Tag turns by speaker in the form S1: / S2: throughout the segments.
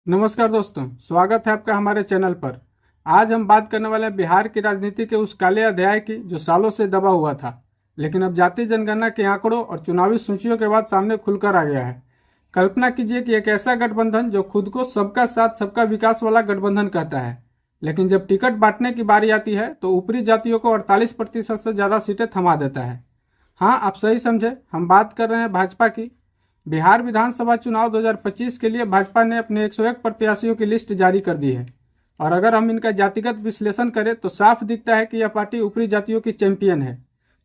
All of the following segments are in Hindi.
S1: नमस्कार दोस्तों, स्वागत है आपका हमारे चैनल पर। आज हम बात करने वाले हैं बिहार की राजनीति के उस काले अध्याय की जो सालों से दबा हुआ था, लेकिन अब जातीय जनगणना के आंकड़ों और चुनावी सूचियों के बाद सामने खुलकर आ गया है। कल्पना कीजिए कि एक ऐसा गठबंधन जो खुद को सबका साथ सबका विकास वाला गठबंधन कहता है, लेकिन जब टिकट बांटने की बारी आती है तो ऊपरी जातियों को 48% से ज्यादा सीटें थमा देता है। हाँ, आप सही समझे, हम बात कर रहे हैं भाजपा की। बिहार विधानसभा चुनाव 2025 के लिए भाजपा ने अपने 101 प्रत्याशियों की लिस्ट जारी कर दी है, और अगर हम इनका जातिगत विश्लेषण करें तो साफ दिखता है कि यह पार्टी ऊपरी जातियों की चैंपियन है,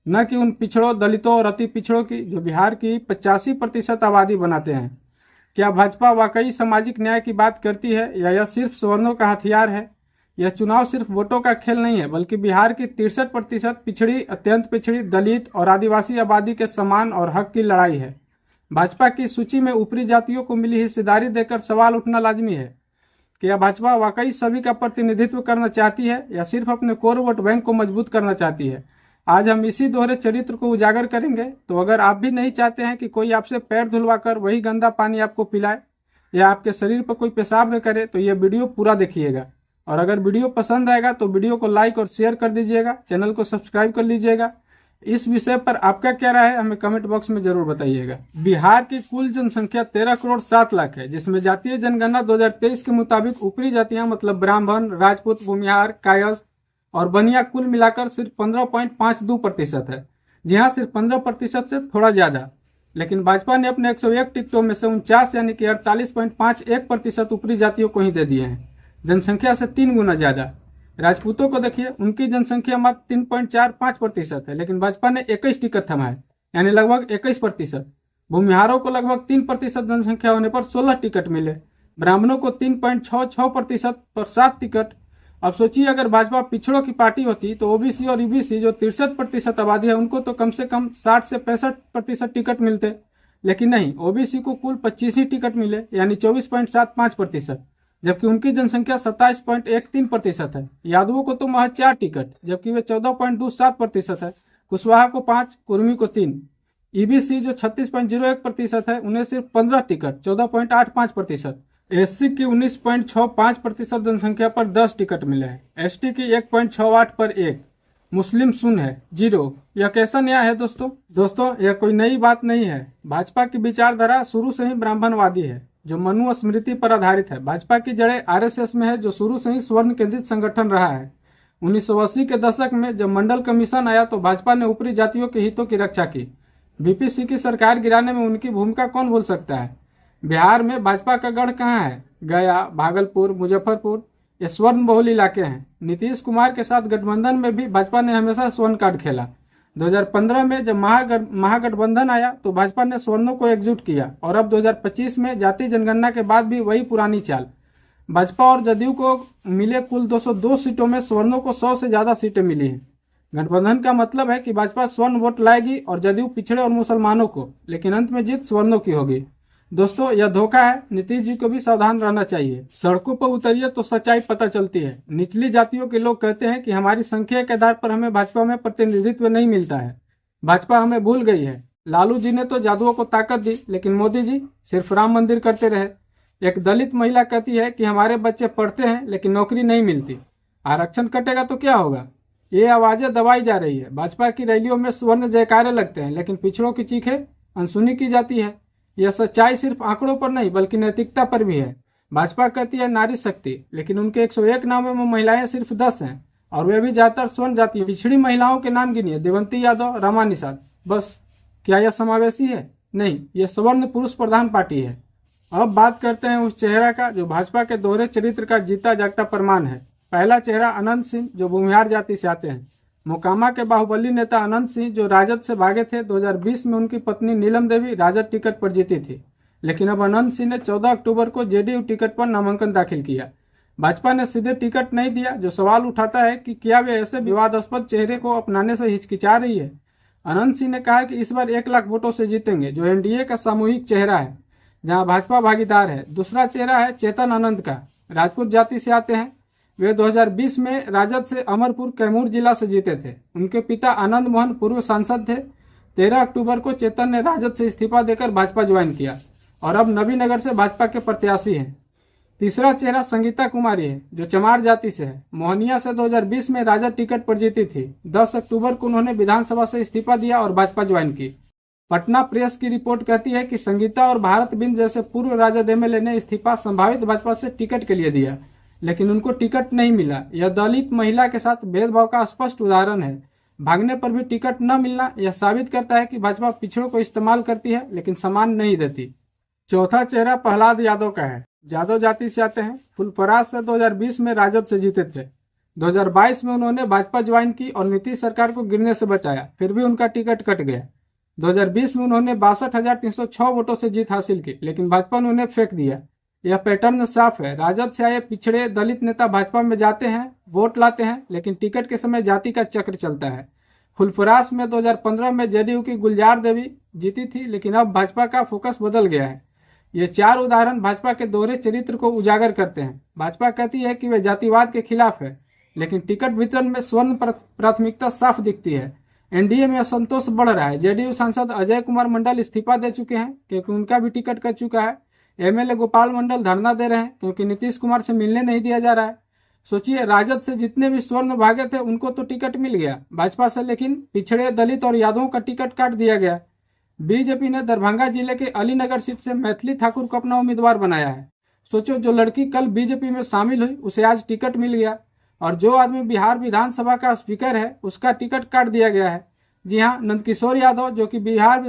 S1: न कि उन पिछड़ों, दलितों और अति पिछड़ों की जो बिहार की 85% आबादी बनाते हैं। क्या भाजपा वाकई सामाजिक न्याय की बात करती है या यह सिर्फ सवर्णों का हथियार है? यह चुनाव सिर्फ वोटों का खेल नहीं है, बल्कि बिहार की 63% पिछड़ी, अत्यंत पिछड़ी, दलित और आदिवासी आबादी के सम्मान और हक की लड़ाई है। भाजपा की सूची में ऊपरी जातियों को मिली हिस्सेदारी देकर सवाल उठना लाजमी है कि यह भाजपा वाकई सभी का प्रतिनिधित्व करना चाहती है या सिर्फ अपने कोर वोट बैंक को मजबूत करना चाहती है। आज हम इसी दोहरे चरित्र को उजागर करेंगे। तो अगर आप भी नहीं चाहते हैं कि कोई आपसे पैर धुलवाकर वही गंदा पानी आपको पिलाए या आपके शरीर पर कोई पेशाब न करे, तो यह वीडियो पूरा देखिएगा। और अगर वीडियो पसंद आएगा तो वीडियो को लाइक और शेयर कर दीजिएगा, चैनल को सब्सक्राइब कर लीजिएगा। इस विषय पर आपका क्या राय है, हमें कमेंट बॉक्स में जरूर बताइएगा। बिहार की कुल जनसंख्या 13 करोड़ 7 लाख है, जिसमें जातीय जनगणना 2023 के मुताबिक ऊपरी जातियां मतलब ब्राह्मण, राजपूत, भूमिहार, कायस्थ और बनिया कुल मिलाकर सिर्फ 15.52% है। जी हाँ, सिर्फ 15% से थोड़ा ज्यादा। लेकिन भाजपा ने अपने 101 टिकटों में से 49 यानी कि 48.51% ऊपरी जातियों को ही दे दिए हैं, जनसंख्या से 3 गुना ज्यादा। राजपूतों को देखिए, उनकी जनसंख्या मात्र 3.45% है, लेकिन भाजपा ने 21 टिकट थमाए, यानी लगभग 21%। भूमिहारों को लगभग 3% जनसंख्या होने पर 16 टिकट मिले। ब्राह्मणों को 3.66% पर 7 टिकट। अब सोचिए, अगर भाजपा पिछड़ों की पार्टी होती तो ओबीसी और ईबीसी जो 63% आबादी है उनको तो कम से कम 60 से 65% टिकट मिलते, लेकिन नहीं, ओबीसी को कुल 25 ही टिकट मिले, यानी 24.75%, जबकि उनकी जनसंख्या 27.13% है। यादवों को तो महज 4 टिकट, जबकि वे 14.27% है। कुशवाहा को 5, कुर्मी को 3। ईबीसी जो 36.01% है, उन्हें सिर्फ 15 टिकट, 14.85%। एससी की 19.65% जनसंख्या पर 10 टिकट मिले हैं। एसटी की 1.68 पर 1। मुस्लिम शून्य है, 0। यह कैसा न्याय है दोस्तों, यह कोई नई बात नहीं है। भाजपा की विचारधारा शुरू से ही ब्राह्मणवादी है, जो मनु स्मृति पर आधारित है। भाजपा की जड़ें आरएसएस में है, जो शुरू से ही स्वर्ण केंद्रित संगठन रहा है। 1980 के दशक में जब मंडल कमीशन आया तो भाजपा ने ऊपरी जातियों के हितों की रक्षा की। बीपीसी की सरकार गिराने में उनकी भूमिका कौन भूल सकता है। बिहार में भाजपा का गढ़ कहाँ है? गया, भागलपुर, मुजफ्फरपुर, ये स्वर्ण बहुल इलाके हैं। नीतीश कुमार के साथ गठबंधन में भी भाजपा ने हमेशा स्वर्ण कार्ड खेला। 2015 में जब महागठबंधन आया तो भाजपा ने स्वर्णों को एकजुट किया, और अब 2025 में जातीय जनगणना के बाद भी वही पुरानी चाल। भाजपा और जदयू को मिले कुल 202 सीटों में स्वर्णों को 100 से ज्यादा सीटें मिली हैं। गठबंधन का मतलब है कि भाजपा स्वर्ण वोट लाएगी और जदयू पिछड़े और मुसलमानों को, लेकिन अंत में जीत स्वर्णों की होगी। दोस्तों, यह धोखा है। नीतीश जी को भी सावधान रहना चाहिए। सड़कों पर उतरिए तो सच्चाई पता चलती है। निचली जातियों के लोग कहते हैं कि हमारी संख्या के आधार पर हमें भाजपा में प्रतिनिधित्व नहीं मिलता है, भाजपा हमें भूल गई है। लालू जी ने तो जादुओं को ताकत दी, लेकिन मोदी जी सिर्फ राम मंदिर करते रहे। एक दलित महिला कहती है कि हमारे बच्चे पढ़ते हैं लेकिन नौकरी नहीं मिलती, आरक्षण कटेगा तो क्या होगा। ये आवाजें दबाई जा रही है। भाजपा की रैलियों में स्वर्ण जयकारे लगते हैं, लेकिन पिछड़ों की चीखें अनसुनी की जाती है। यह सच्चाई सिर्फ आंकड़ों पर नहीं बल्कि नैतिकता पर भी है। भाजपा कहती है नारी शक्ति, लेकिन उनके 101 नामों में महिलाएं सिर्फ 10 हैं, और वे भी ज्यादातर स्वर्ण जाति। पिछड़ी महिलाओं के नाम गिनिए: देवंती यादव, रमा निषाद, बस। क्या यह समावेशी है? नहीं, यह सवर्ण पुरुष प्रधान पार्टी है। अब बात करते हैं उस चेहरा का जो भाजपा के दोहरे चरित्र का जीता जागता प्रमाण है। पहला चेहरा अनंत सिंह, जो भूमिहार जाति से आते हैं। मोकामा के बाहुबली नेता अनंत सिंह जो राजद से भागे थे, 2020 में उनकी पत्नी नीलम देवी राजद टिकट पर जीती थी, लेकिन अब अनंत सिंह ने 14 अक्टूबर को जेडीयू टिकट पर नामांकन दाखिल किया। भाजपा ने सीधे टिकट नहीं दिया, जो सवाल उठाता है कि क्या वे ऐसे विवादास्पद चेहरे को अपनाने से हिचकिचा रही है। अनंत सिंह ने कहा कि इस बार 1 लाख वोटों से जीतेंगे, जो एनडीए का सामूहिक चेहरा है, जहां भाजपा भागीदार है। दूसरा चेहरा है चेतन आनंद का, राजपूत जाति से आते हैं। वे 2020 में राजद से अमरपुर कैमूर जिला से जीते थे। उनके पिता आनंद मोहन पूर्व सांसद थे। 13 अक्टूबर को चेतन ने राजद से इस्तीफा देकर भाजपा ज्वाइन किया और अब नबीनगर से भाजपा के प्रत्याशी हैं। तीसरा चेहरा संगीता कुमारी है, जो चमार जाति से है। मोहनिया से 2020 में राजद टिकट पर जीती थी। 10 अक्टूबर को उन्होंने विधानसभा से इस्तीफा दिया और भाजपा ज्वाइन की। पटना प्रेस की रिपोर्ट कहती है कि संगीता और भारत बिंद जैसे पूर्व राजद एमएलए ने इस्तीफा संभावित भाजपा से टिकट के लिए दिया, लेकिन उनको टिकट नहीं मिला। यह दलित महिला के साथ भेदभाव का स्पष्ट उदाहरण है। भागने पर भी टिकट न मिलना यह साबित करता है कि भाजपा पिछड़ों को इस्तेमाल करती है लेकिन सम्मान नहीं देती। चौथा चेहरा प्रहलाद यादव का है। यादव जाति से आते हैं। फुलपरास से 2020 में राजद से जीते थे। 2022 में उन्होंने भाजपा ज्वाइन की और नीतीश सरकार को गिरने से बचाया, फिर भी उनका टिकट कट गया। 2020 में उन्होंने 62,306 वोटों से जीत हासिल की, लेकिन भाजपा ने उन्हें फेंक दिया। यह पैटर्न साफ है। राजद से आए पिछड़े दलित नेता भाजपा में जाते हैं, वोट लाते हैं, लेकिन टिकट के समय जाति का चक्र चलता है। फुलपरास में 2015 में जेडीयू की गुलजार देवी जीती थी, लेकिन अब भाजपा का फोकस बदल गया है। ये 4 उदाहरण भाजपा के दोहरे चरित्र को उजागर करते हैं। भाजपा कहती है कि वे जातिवाद के खिलाफ है, लेकिन टिकट वितरण में स्वर्ण प्राथमिकता साफ दिखती है। एनडीए में असंतोष बढ़ रहा है। जेडीयू सांसद अजय कुमार मंडल इस्तीफा दे चुके हैं क्योंकि उनका भी टिकट कट चुका है। एमएलए गोपाल मंडल धरना दे रहे हैं क्योंकि नीतीश कुमार से मिलने नहीं दिया जा रहा है। सोचिए, राजद से जितने भी स्वर्ण भागे थे उनको तो टिकट मिल गया भाजपा से, लेकिन पिछड़े दलित और यादवों का टिकट काट दिया गया। बीजेपी ने दरभंगा जिले के अलीनगर सीट से मैथिली ठाकुर को अपना उम्मीदवार बनाया है। सोचो, जो लड़की कल बीजेपी में शामिल हुई उसे आज टिकट मिल गया, और जो आदमी बिहार विधानसभा का स्पीकर है उसका टिकट काट दिया गया है। जी हाँ, नंदकिशोर यादव जो कि बिहार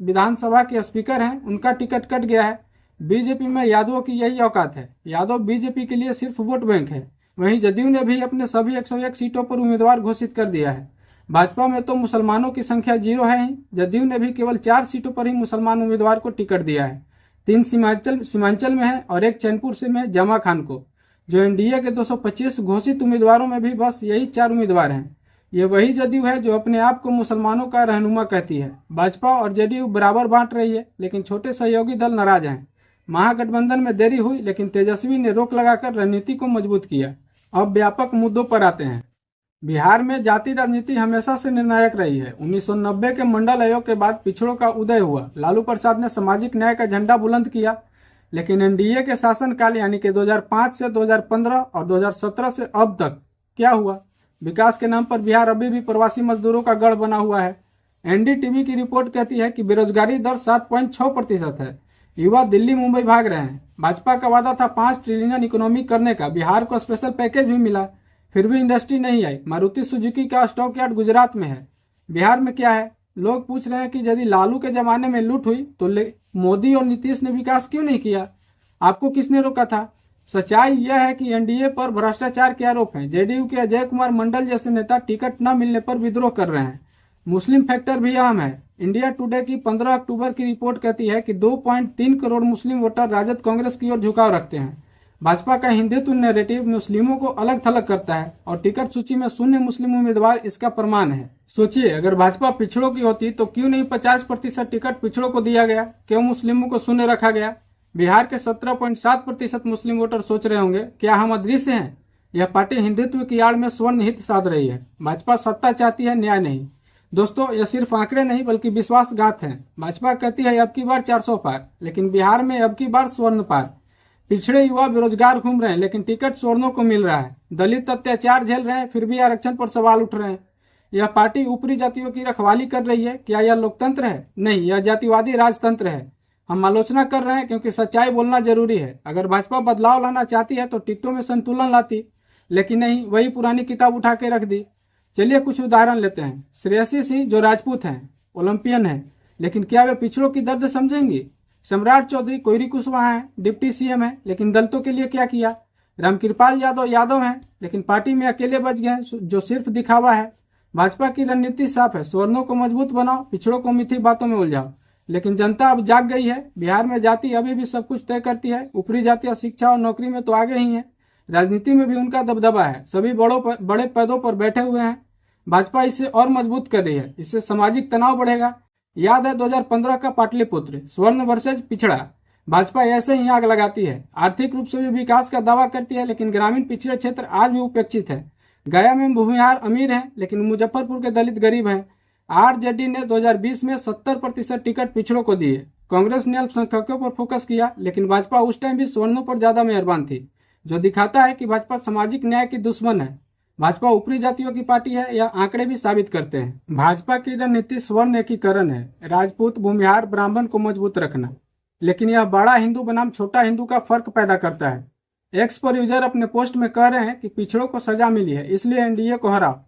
S1: विधानसभा के स्पीकर हैं, उनका टिकट कट गया है। बीजेपी में यादवों की यही औकात है। यादव बीजेपी के लिए सिर्फ वोट बैंक है। वहीं जदयू ने भी अपने सभी 101 सीटों पर उम्मीदवार घोषित कर दिया है। भाजपा में तो मुसलमानों की संख्या 0 है ही। जदयू ने भी केवल 4 सीटों पर ही मुसलमान उम्मीदवार को टिकट दिया है। 3 सीमांचल में है और 1 चैनपुर से में जमा खान को। जो एनडीए के 225 घोषित उम्मीदवारों में भी बस यही 4 उम्मीदवार हैं। ये वही जदयू है जो अपने आप को मुसलमानों का रहनुमा कहती है। भाजपा और जदयू बराबर बांट रही है, लेकिन छोटे सहयोगी दल नाराज हैं। महागठबंधन में देरी हुई, लेकिन तेजस्वी ने रोक लगाकर रणनीति को मजबूत किया। अब व्यापक मुद्दों पर आते हैं। बिहार में जाति राजनीति हमेशा से निर्णायक रही है। 1990 के मंडल आयोग के बाद पिछड़ों का उदय हुआ। लालू प्रसाद ने सामाजिक न्याय का झंडा बुलंद किया, लेकिन एनडीए के शासनकाल यानी कि 2005 से 2015 और 2017 से अब तक क्या हुआ? विकास के नाम पर बिहार अभी भी प्रवासी मजदूरों का गढ़ बना हुआ है। एनडीटीवी की रिपोर्ट कहती है कि बेरोजगारी दर 7.6% है। युवा दिल्ली मुंबई भाग रहे हैं। भाजपा का वादा था 5 ट्रिलियन इकोनॉमी करने का। बिहार को स्पेशल पैकेज भी मिला, फिर भी इंडस्ट्री नहीं आई। मारुति सुजुकी का स्टॉक यार्ड गुजरात में है। बिहार में क्या है? लोग पूछ रहे हैं कि यदि लालू के जमाने में लूट हुई तो मोदी और नीतीश ने विकास क्यों नहीं किया? आपको किसने रोका था? सच्चाई यह है कि एनडीए पर भ्रष्टाचार के आरोप हैं। जेडीयू के अजय कुमार मंडल जैसे नेता टिकट न मिलने पर विद्रोह कर रहे हैं। मुस्लिम फैक्टर भी अहम है। इंडिया टुडे की 15 अक्टूबर की रिपोर्ट कहती है कि 2.3 करोड़ मुस्लिम वोटर राजद कांग्रेस की ओर झुकाव रखते हैं। भाजपा का हिंदुत्व नैरेटिव मुस्लिमों को अलग थलग करता है और टिकट सूची में शून्य मुस्लिम उम्मीदवार इसका प्रमाण है। सोचिए, अगर भाजपा पिछड़ों की होती तो क्यों नहीं 50% टिकट पिछड़ों को दिया गया? क्यों मुस्लिमों को शून्य रखा गया? बिहार के 17.7% मुस्लिम वोटर सोच रहे होंगे, क्या हम अदृश्य हैं? यह पार्टी हिंदुत्व की आड़ में स्वर्ण हित साध रही है। भाजपा सत्ता चाहती है, न्याय नहीं। दोस्तों, यह सिर्फ आंकड़े नहीं बल्कि विश्वासघात है। भाजपा कहती है अब की बार 400 पार, लेकिन बिहार में अब की बार स्वर्ण पार। पिछड़े युवा बेरोजगार घूम रहे हैं, लेकिन टिकट स्वर्णों को मिल रहा है। दलित अत्याचार झेल रहे हैं, फिर भी आरक्षण पर सवाल उठ रहे हैं। यह पार्टी ऊपरी जातियों की रखवाली कर रही है। क्या यह लोकतंत्र है? नहीं, यह जातिवादी राजतंत्र है। हम आलोचना कर रहे हैं क्योंकि सच्चाई बोलना जरूरी है। अगर भाजपा बदलाव लाना चाहती है तो टिकटों में संतुलन लाती, लेकिन नहीं, वही पुरानी किताब उठा के रख दी। चलिए कुछ उदाहरण लेते हैं। श्रेयसी सिंह जो राजपूत हैं, ओलंपियन हैं, लेकिन क्या वे पिछड़ों की दर्द समझेंगी? सम्राट चौधरी कोयरी कुशवाहा हैं, डिप्टी सीएम हैं, लेकिन दलितों के लिए क्या किया? रामकृपाल यादव हैं, लेकिन पार्टी में अकेले बच गए, जो सिर्फ दिखावा है। भाजपा की रणनीति साफ है, सवर्णों को मजबूत बनाओ, पिछड़ों को मिथी बातों में उलझाओ। लेकिन जनता अब जाग गई है। बिहार में जाति अभी भी सब कुछ तय करती है। ऊपरी जातियां शिक्षा और नौकरी में तो आगे ही हैं। राजनीति में भी उनका दबदबा है। सभी बड़े पदों पर बैठे हुए हैं। भाजपा इसे और मजबूत कर रही है। इससे सामाजिक तनाव बढ़ेगा। याद है 2015 का पाटलिपुत्र, स्वर्ण वर्सेज पिछड़ा। भाजपा ऐसे ही आग लगाती है। आर्थिक रूप से भी विकास का दावा करती है, लेकिन ग्रामीण पिछड़े क्षेत्र आज भी उपेक्षित है। गया में भूमिहार अमीर हैं, लेकिन मुजफ्फरपुर के दलित गरीब हैं। आरजेडी ने 2020 में 70% टिकट पिछड़ों को दिए। कांग्रेस ने अल्पसंख्यकों पर फोकस किया, लेकिन भाजपा उस टाइम भी सवर्णों पर ज्यादा मेहरबान थी, जो दिखाता है कि भाजपा सामाजिक न्याय की दुश्मन है। भाजपा ऊपरी जातियों की पार्टी है, यह आंकड़े भी साबित करते हैं। भाजपा की रणनीति स्वर्ण एकीकरण है, राजपूत, भूमिहार, ब्राह्मण को मजबूत रखना, लेकिन यह बड़ा हिंदू बनाम छोटा हिंदू का फर्क पैदा करता है। एक्स पर यूजर अपने पोस्ट में कह रहे हैं कि पिछड़ों को सजा मिली है, इसलिए एनडीए को हराओ।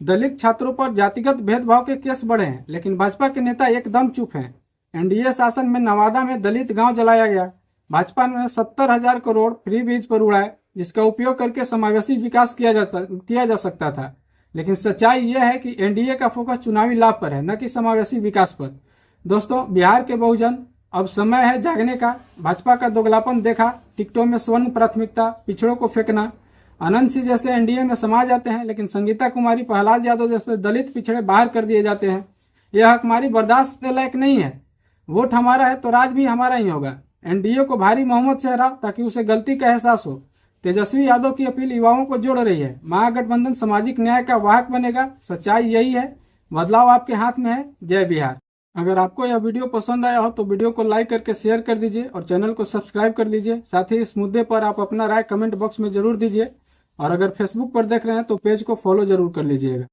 S1: दलित छात्रों पर जातिगत भेदभाव के केस बढ़े हैं, लेकिन भाजपा के नेता एकदम चुप हैं। एनडीए शासन में नवादा में दलित गांव जलाया गया। भाजपा ने 70,000 करोड़ फ्री बीज पर उड़ाए, जिसका उपयोग करके समावेशी विकास किया जा सकता था। लेकिन सच्चाई यह है कि एनडीए का फोकस चुनावी लाभ पर है, न कि समावेशी विकास पर। दोस्तों, बिहार के बहुजन, अब समय है जागने का। भाजपा का दोगलापन देखा, टिकटों में स्वर्ण प्राथमिकता, पिछड़ों को फेंकना। अनंत सिंह जैसे एनडीए में समा जाते हैं, लेकिन संगीता कुमारी, प्रहलाद यादव जैसे दलित पिछड़े बाहर कर दिए जाते हैं। यह हकमारी बर्दाश्त के लायक नहीं है। वोट हमारा है तो राज भी हमारा ही होगा। एनडीए को भारी बहुमत से हराओ ताकि उसे गलती का एहसास हो। तेजस्वी यादव की अपील युवाओं को जोड़ रही है। महागठबंधन सामाजिक न्याय का वाहक बनेगा। सच्चाई यही है, बदलाव आपके हाथ में है। जय बिहार। अगर आपको यह वीडियो पसंद आया हो तो वीडियो को लाइक करके शेयर कर दीजिए और चैनल को सब्सक्राइब कर लीजिए। साथ ही इस मुद्दे पर आप अपना राय कमेंट बॉक्स में जरूर दीजिए, और अगर फेसबुक पर देख रहे हैं तो पेज को फॉलो जरूर कर लीजिएगा।